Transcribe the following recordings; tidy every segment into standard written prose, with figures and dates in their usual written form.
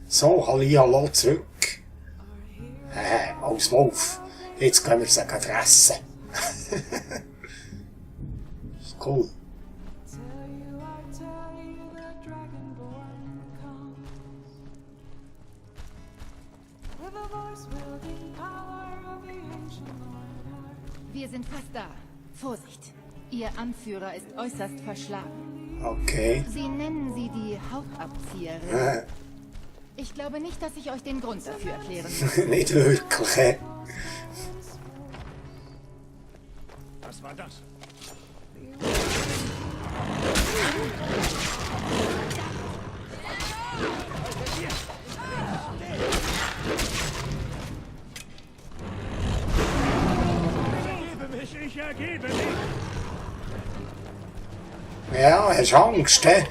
So, hallo zurück. Als Wolf. Jetzt können wir sie fressen. Cool. Wir sind fast da. Vorsicht. Ihr Anführer ist äußerst verschlagen. Okay. Sie nennen sie die Hauptabzieherin. Ich glaube nicht, dass ich euch den Grund dafür erklären muss. Nicht wirklich. Was war das? Ich ergebe mich. Ja, hast Angst, hä?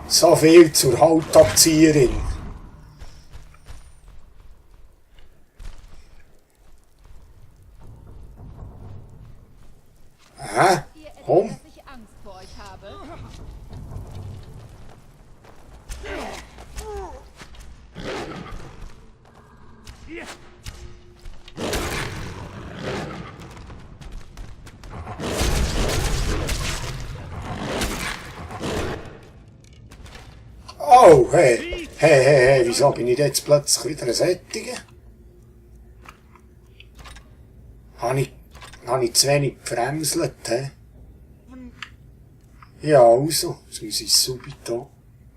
So viel zur Hauptabzieherin. Komm. Dass ich Angst vor euch habe? Hier. Oh, hey, wieso bin ich jetzt plötzlich wieder ein Sättiger? Habe ich zu wenig gefremselt, hä? Ja, also, jetzt muss ich subito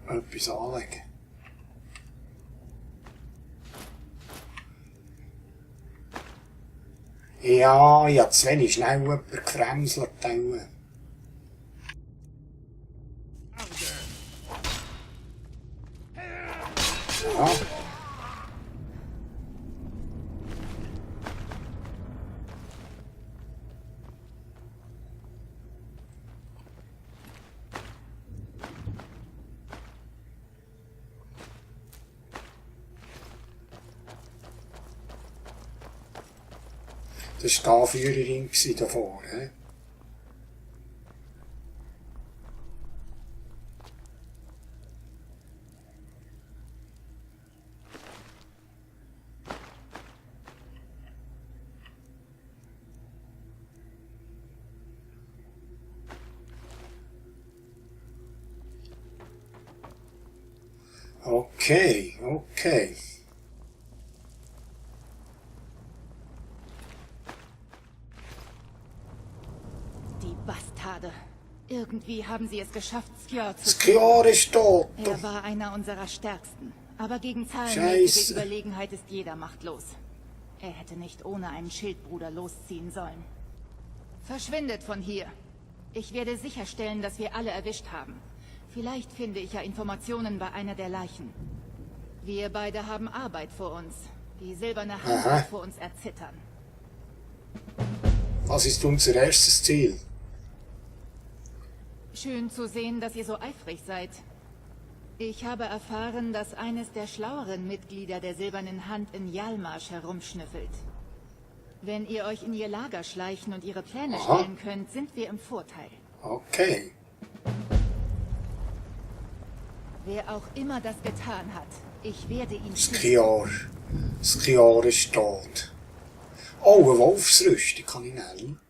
etwas anlegen. Ja, ich habe zu wenig schnell jemanden gefremselt. Ja. Das war die Anführerin davor, hä? Okay. Die Bastarde. Irgendwie haben sie es geschafft, Skjör zu Skjör ist tot. Er war einer unserer stärksten. Aber gegen zahlenmäßige Scheiße. Überlegenheit ist jeder machtlos. Er hätte nicht ohne einen Schildbruder losziehen sollen. Verschwindet von hier. Ich werde sicherstellen, dass wir alle erwischt haben. Vielleicht finde ich ja Informationen bei einer der Leichen. Wir beide haben Arbeit vor uns. Die silberne Hand wird vor uns erzittern. Was ist unser erstes Ziel? Schön zu sehen, dass ihr so eifrig seid. Ich habe erfahren, dass eines der schlaueren Mitglieder der Silbernen Hand in Jalmarsch herumschnüffelt. Wenn ihr euch in ihr Lager schleichen und ihre Pläne stellen könnt, sind wir im Vorteil. Okay. Wer auch immer das getan hat, ich werde ihn Skjör. Skjör ist tot. Oh, eine Wolfsrüstung kann ich nehmen.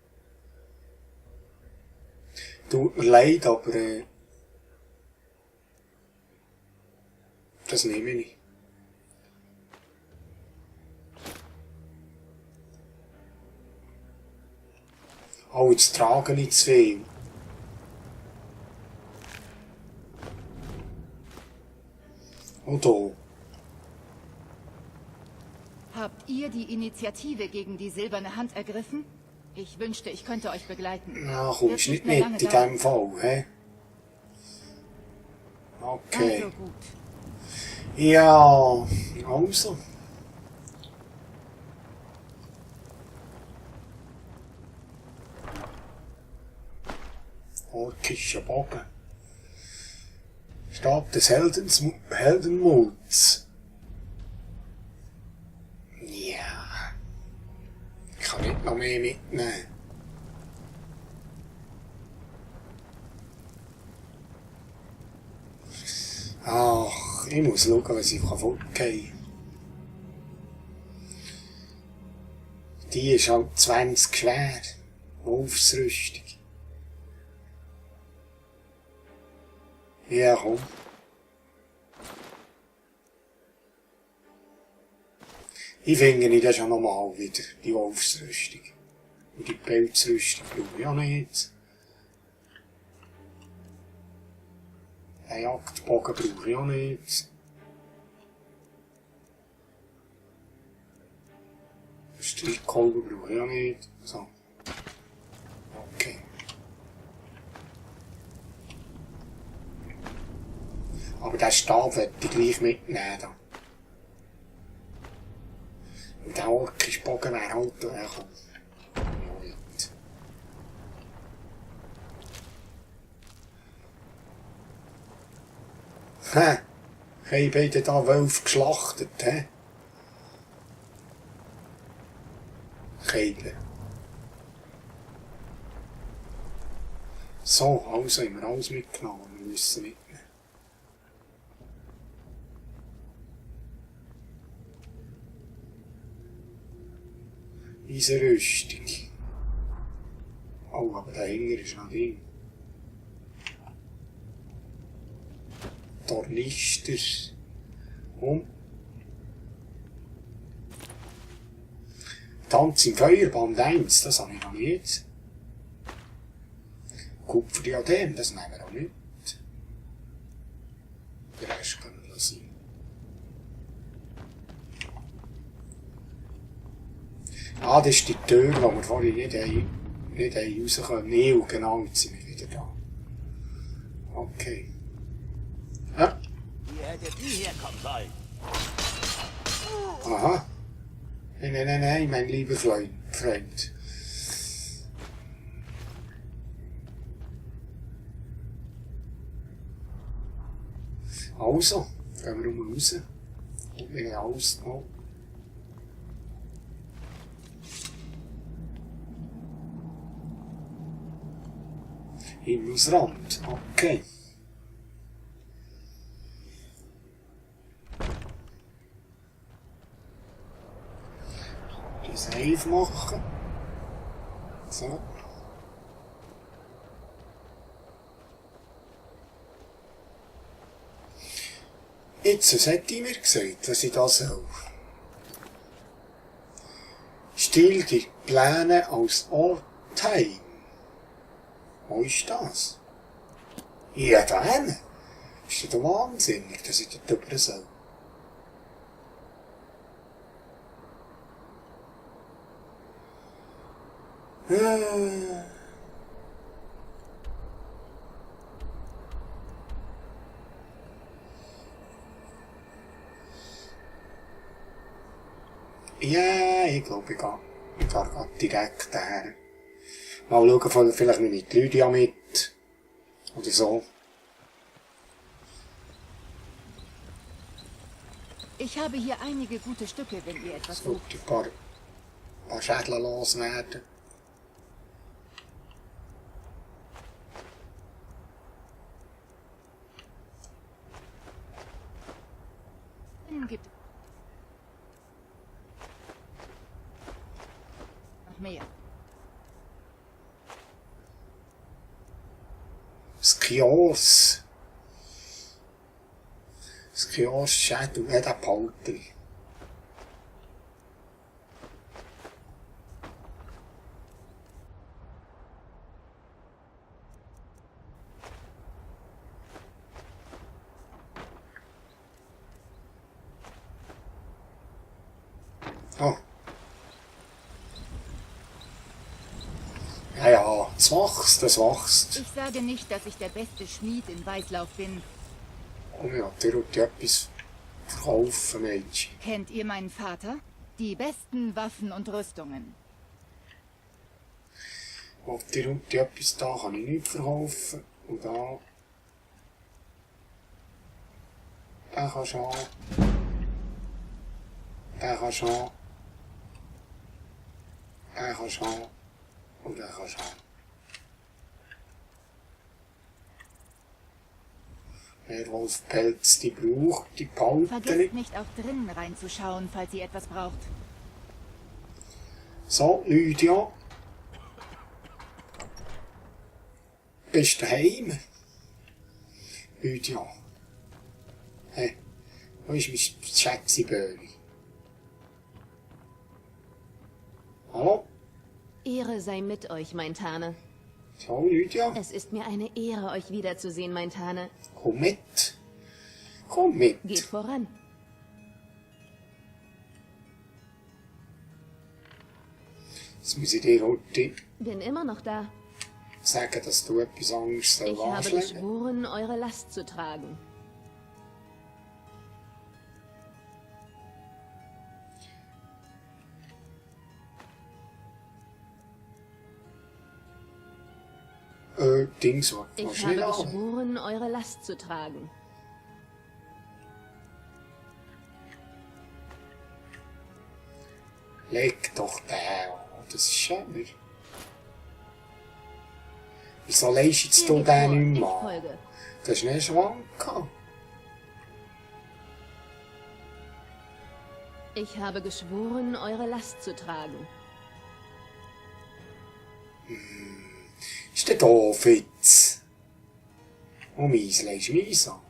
Tut mir leid, aber das nehme ich nicht. Oh, jetzt trage ich zu viel. Und da. Habt ihr die Initiative gegen die Silberne Hand ergriffen? Ich wünschte, ich könnte euch begleiten. Ja, kommst Wird nicht mit mehr in lange diesem Fall, hä? Okay. Also gut. Ja, also. Orkischer Bogen. Stab des Heldenmuts. Ja. Ich kann nicht noch mehr mitnehmen. Ach, ich muss schauen, was ich fortgehen kann. Die ist halt 20 schwer. Aufrüstung. Ja, komm. Ich finde ich das schon nochmal wieder, die Wolfsrüstung. Und die Pelzrüstung brauche ich auch nicht. Einen Jagdbogen brauche ich auch nicht. Strickkolben brauche ich auch nicht. So. Okay. Aber den Stab werde ich gleich mitnehmen. Da. Und der orkische Bogen wäre halt hergekommen. Hä? Hey, beide da Wölfe geschlachtet, hä? Keile. So, also haben wir alles mitgenommen, wir müssen mitnehmen. Eisenrüstung. Oh, aber dahinter ist noch drin. Tornister. Und Tanz im Feuerband 1, das habe ich noch nicht. Kupferdiadem, das nehmen wir auch nicht. Der Rest können wir lassen. Ah, das ist die Tür, die wir vorhin nicht raus können. Nee, genau, jetzt sind wir wieder da. Okay. Ja. Ihr hättet nie herkommen sollen. Aha. Nein, mein lieber Freund. Also, gehen wir raus. Und wir haben alles noch. Himmelsrand, okay. Die Save machen. So. Jetzt, was hat die mir gesagt, dass ich das soll? Still die Pläne aus Ortheim. Wo ist das? Ja, da hinten. Ist das wahnsinnig, dass ich dort drüber soll? Ja, ich glaube, ich gehe direkt daher. Mal schauen, vielleicht nehme ich die Lydia mit. Oder so. Ich habe hier einige gute Stücke, wenn ihr etwas Es sucht. wird ein paar Schädel loswerden. Gibt noch mehr. Skios. Skios Schädel, ja, der Palter. Oh. Ja, das wächst. Ich sage nicht, dass ich der beste Schmied in Weißlauf bin. Oh ja, der wird etwas verkaufen, Mensch. Kennt ihr meinen Vater? Die besten Waffen und Rüstungen. Auf die Route etwas da kann ich nicht verkaufen. Und da... Der kann schon. Der kann schon. Der kann schon. Und der kann schon. Wer Wolfpelz die braucht, die behalten Vergesst nicht. nicht auch drinnen reinzuschauen, falls ihr etwas braucht. So, Lydia. Bist du daheim? Lydia. Hey, wo ist mein Schätziböli? Hallo? Ehre sei mit euch, mein Tane. So, Lydia. Es ist mir eine Ehre, euch wiederzusehen, mein Tane. Komm mit. Komm mit. Geht voran. Jetzt muss ich dir heute Bin immer noch da. sagen, dass du etwas anderes Ich habe anschlagen. geschworen, eure Last zu tragen. Dings, was Ich schnell habe an. geschworen, eure Last zu tragen. Leg doch den an, das ist schöner. Wieso leistest du Geht den vor, nicht ich mehr an? folge. Das ist nicht schwank. Ich habe geschworen, eure Last zu tragen. Ist der doof jetzt? Und meins legst du meins an.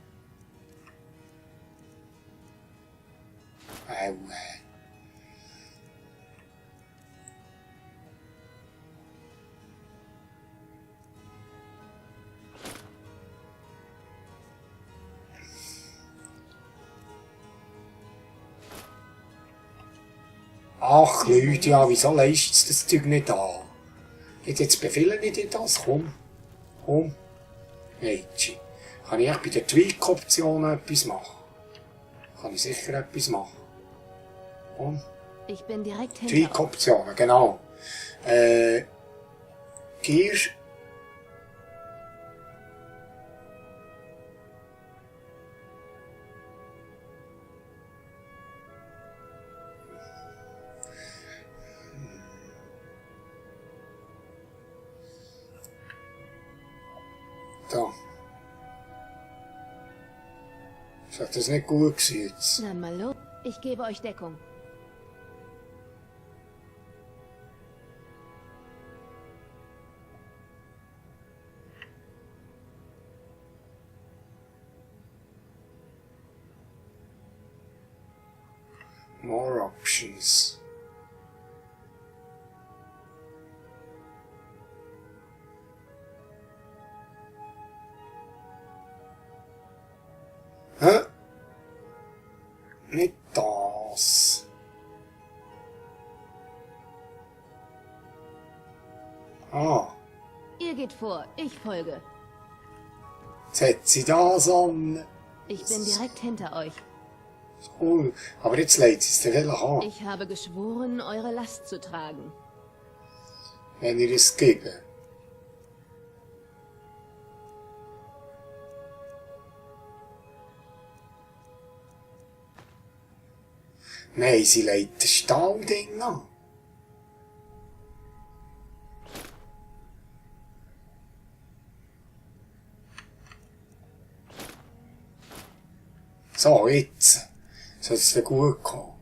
Ach, Lydia, wieso leistet das Zeug nicht an? Jetzt befehle ich dir das, komm. Komm. Mädchen. Kann ich echt bei der Tweak-Option etwas machen? Kann ich sicher etwas machen. Komm. Ich bin direkt hinter euch. Tweak-Optionen, genau. Gier. Da. Ist das nicht gut gewesen jetzt? Na mal los. Ich gebe euch Deckung. More options. Hä? Nicht das. Ah, Ihr geht vor, ich folge. jetzt hat sie das an. Ich bin direkt hinter euch. Oh, aber jetzt lädt sie es dir vielleicht an, Ich habe geschworen, eure Last zu tragen. wenn ihr es gebe. Nein, sie legt das Stahlding an. So, jetzt soll es dir gut kommen.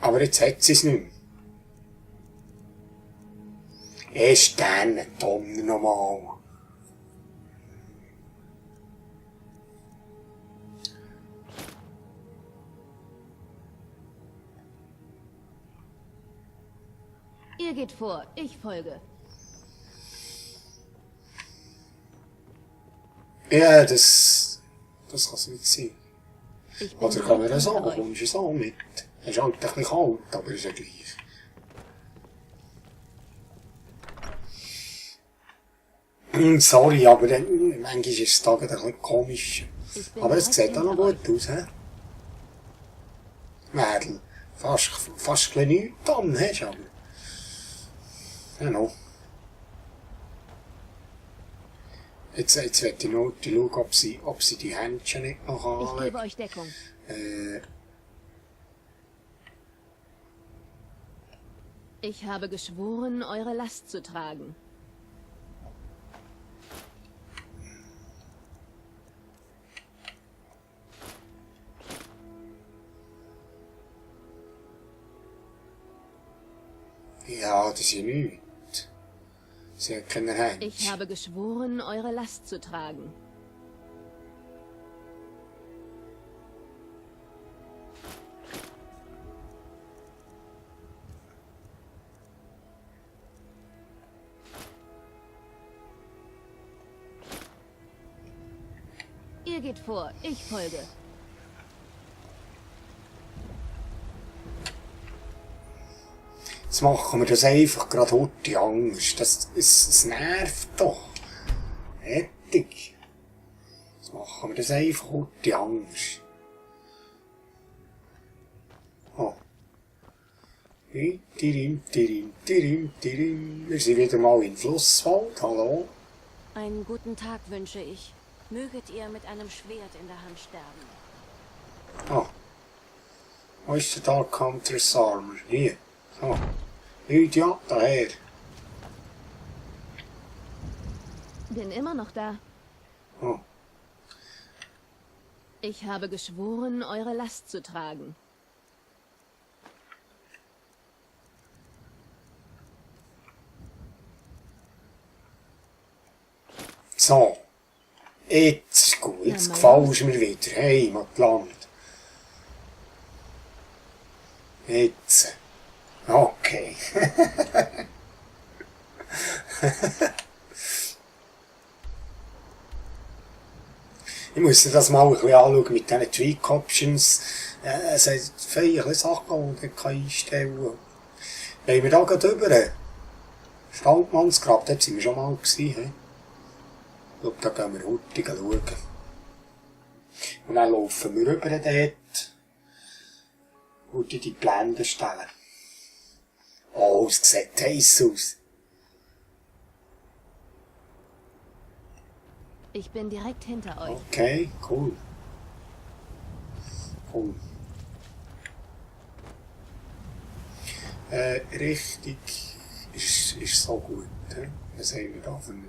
Aber jetzt hat sie es nicht mehr. Erst dann, Tom, nochmal. Ihr geht vor, ich folge. Ja, das kann es nicht sein. Ich bin Oder kann man das direkt auch? hinter euch. Kommst du es auch mit? Er ist halt ein bisschen kalt, aber ist ja gleich. Sorry, aber dann, manchmal ist es da gerade ein bisschen komisch. Ich bin Aber es direkt sieht auch noch hinter gut aus, hä? Mädel, fast ein nichts dran hast, aber... Genau. Jetzt werde ich noch schauen, ob sie die Händchen nicht noch Ich anlegen. gebe euch Deckung. Ich habe geschworen, eure Last zu tragen. Ja, das ist ja nichts. Sie hat keine Händchen. Ich habe geschworen, eure Last zu tragen. Ihr geht vor, ich folge. Jetzt machen wir das einfach gerade heute anders. Das nervt doch. Heftig. Jetzt machen wir das einfach heute anders. Oh. Tirim, tirim, tirim, tirim. Wir sind wieder mal in Flusswald. Hallo. Einen guten Tag wünsche ich. Möget ihr mit einem Schwert in der Hand sterben. Oh. Wo ist der Dark Hunter's Armor? Hier. So. Lydia, daher. Bin immer noch da. Oh. Ich habe geschworen, eure Last zu tragen. So. Jetzt ist gut. Jetzt Ja, gefällst mir wieder. Heimatland. Jetzt. Okay. Ich muss dir das mal ein bisschen anschauen mit diesen Tweak Options. Es sind viele Sachen, die ich einstellen kann. Wollen wir da gerade rüber? Staldmannsgrab, dort sind wir schon mal gewesen. Ich glaube, da gehen wir heute schauen. Und dann laufen wir rüber dort. Und die Blenden stellen. Oh, es sieht heiß aus. Ich bin direkt hinter euch. Okay, cool. Cool. Richtig ist so gut. He? Was haben wir da für eine?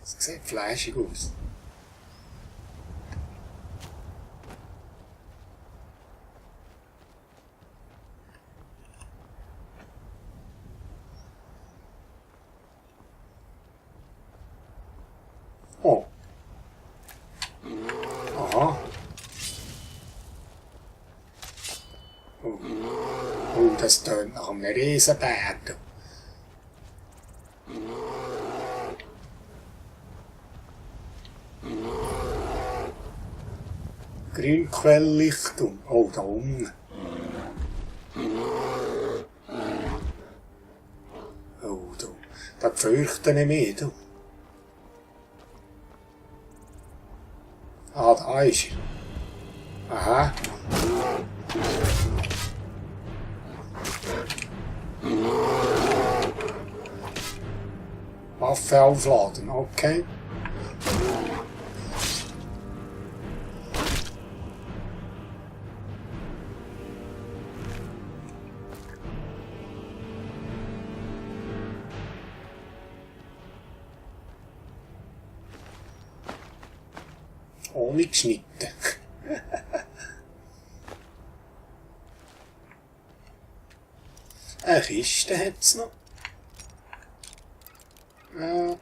Es sieht fleischig aus. Oh. Aha. Oh. Oh, das tönt nach einem Riesenberg. Grünquelllichtung. Oh, da unten. Oh, da fürchte ich mich, du. Ah, da ist er. Aha. Waffe aufladen, okay. Ohne geschnitten. Eine Kiste hat es noch. Ja.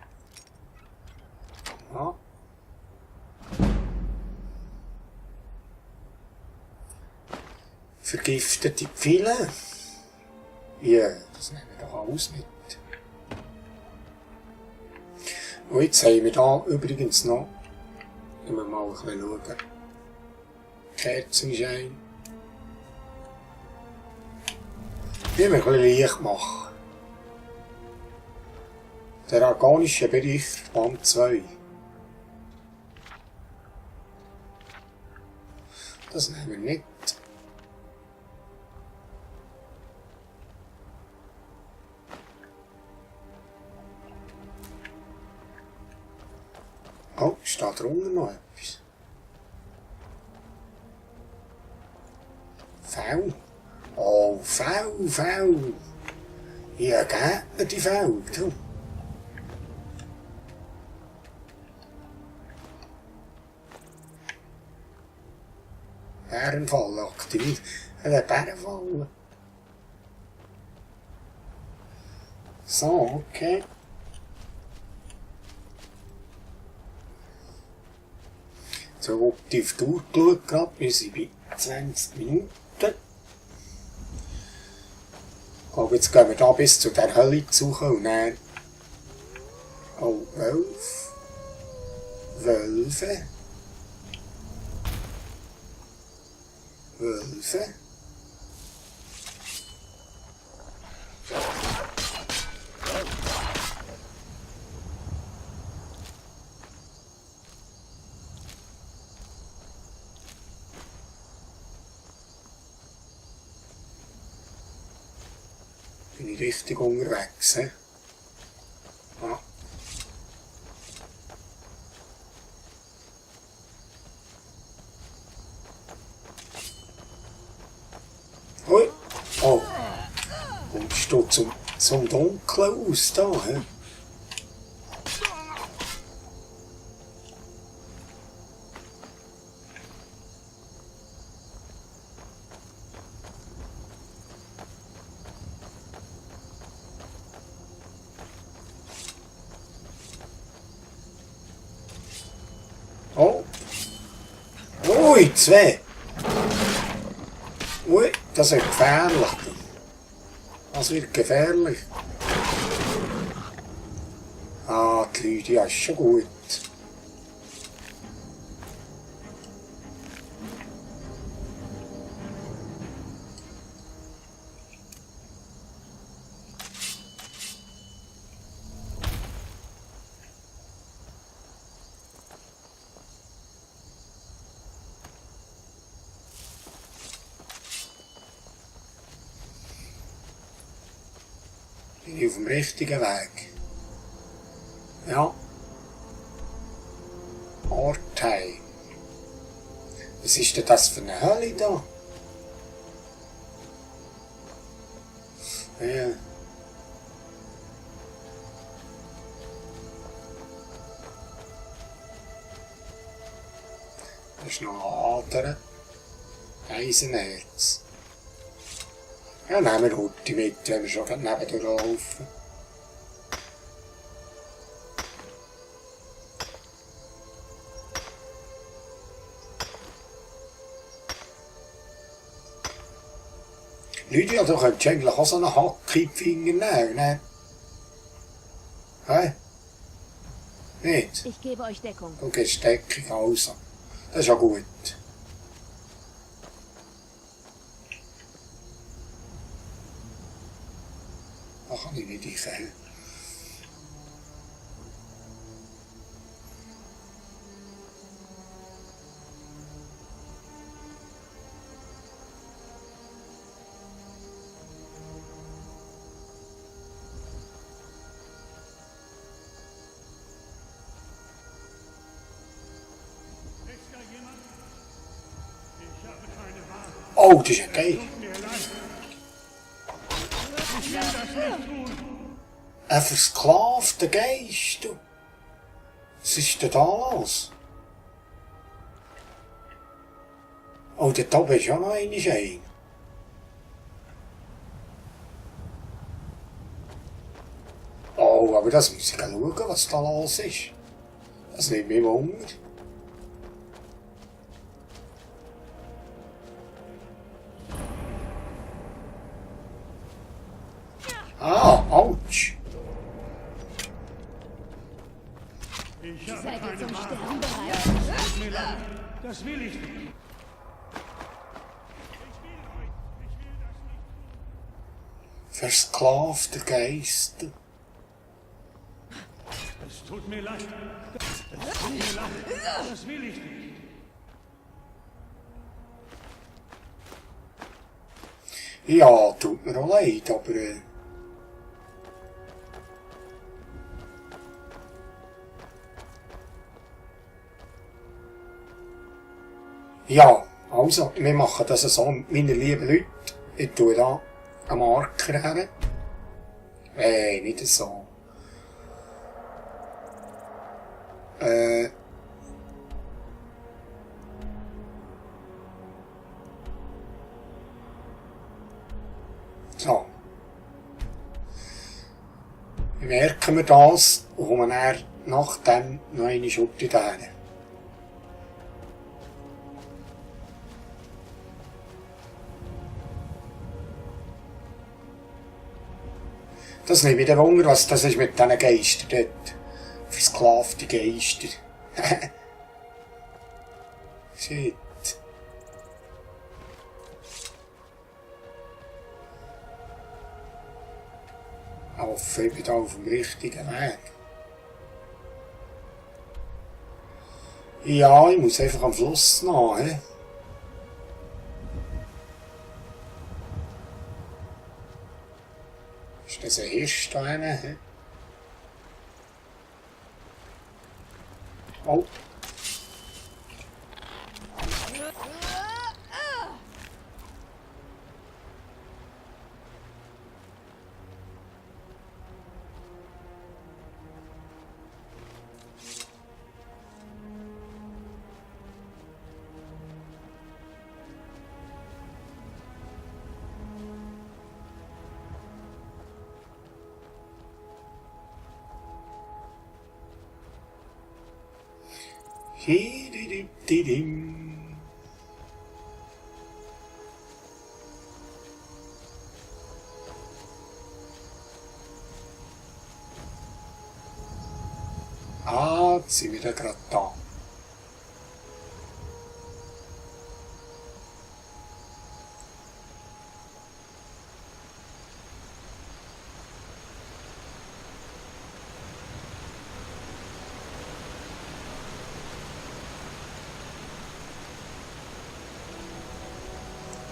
Vergiftete Pfeile. Ja, das nehmen wir doch alles mit. Und jetzt haben wir da übrigens noch, wenn wir mal ein bisschen schauen, Kerzenschein. Die wir ein bisschen Licht machen. Der organische Bericht, Band 2. Das nehmen wir nicht. Oh, steht drunter noch etwas. V. Oh, V. Ja, geht die V, du. Bärenfall aktiviert. Der Bärenfall. So, okay. So, optiv durchgeschaut gerade. Wir sind bei 20 Minuten. Ich glaube, jetzt gehen wir da bis zu der Hölle zu und dann... Oh, 11. Wölfe. Wölfe. Bin ich richtig unterwegs, he? Ja. Ui. Oh. Kommst du zum Dunkeln aus da, he? Oh. Ui, 2. Ui, das wird gefährlich. Das wird gefährlich. Ah, die Lydia ist schon gut. Bin ich auf dem richtigen Weg? Ja. Ortheim. Was ist denn das für eine Hölle da? Ja. Da ist noch ein anderer. Eisenerz. Ja, nehmen wir Hutti mit, wenn wir schon nebendurch laufen. Lydia, du könntest eigentlich auch so eine Hacke in die Finger nehmen, ne? Hä? Nicht? Ich gebe euch Deckung. Du gehst Deckung, also. Das ist ja gut. Da kann ich nicht einfällen. Ist da jemand? Ich habe keine Ware. Oh, das ist ein Geist. Tut mir leid. Ich will das nicht tun. Ein versklavter Geist, du. Was ist denn da los? Oh, dort oben ist ja noch ein. Oh, aber das muss ich schauen, was da los ist. Das nimmt mich Wunder. Ah, ouch. Ich habe Seid ihr keine zum Ware. Sterben bereit? Tut mir leid. Das will ich nicht. Ich will das nicht. Versklavter Geist. tut mir leid. Das tut mir leid. Das will ich nicht. Ja, tut mir auch leid, aber... Ja, also, wir machen das so, meine lieben Leute. Ich tue da einen Marker her. Nicht so. So. Merken wir das und kommen dann nachdem noch eine Schutte dahin. Das nehme ich den Wunder, was das ist mit diesen Geistern dort. Versklavte Geister. Shit. Ich hoffe, ich bin da auf dem richtigen Weg. Ja, ich muss einfach am Fluss nach. Ist das ein Hirsch da hinten? Oh. Hididididim. Ah, jetzt sind wir wieder gerade da.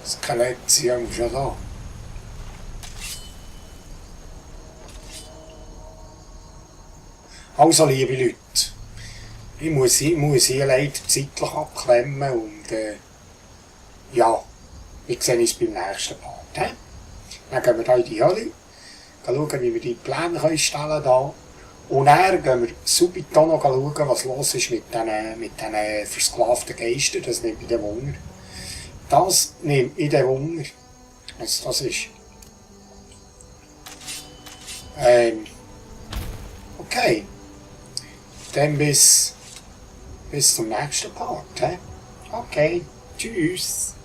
Skelett sind schon da. Also, liebe Leute, ich muss hier leider zeitlich abklemmen und ja, wir sehen uns beim nächsten Part. Dann gehen wir hier in die Hölle, schauen, wie wir die Pläne stellen können. Und dann gehen wir subito noch schauen, was los ist mit diesen versklavten Geistern. Das nimmt mich den Wunder. Das nimmt mich den Wunder, was das ist. Okay. Dann bis zum nächsten Part. Okay. Tschüss.